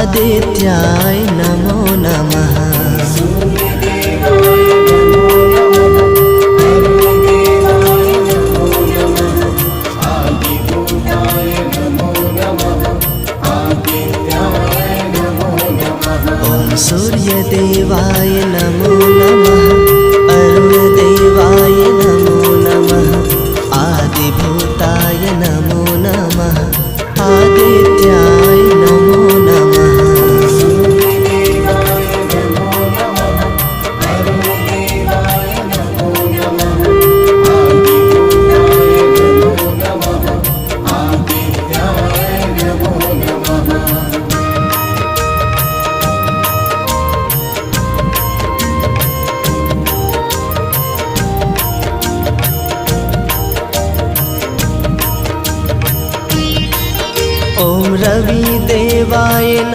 आदित्याय नमो नमः। ओम सूर्यदेवाय नमो नमः। अरुणदेवाय नमो नमः। आदिभूताय नमो नमः। आदित्याय नमो नमः। ओम रवि देवाय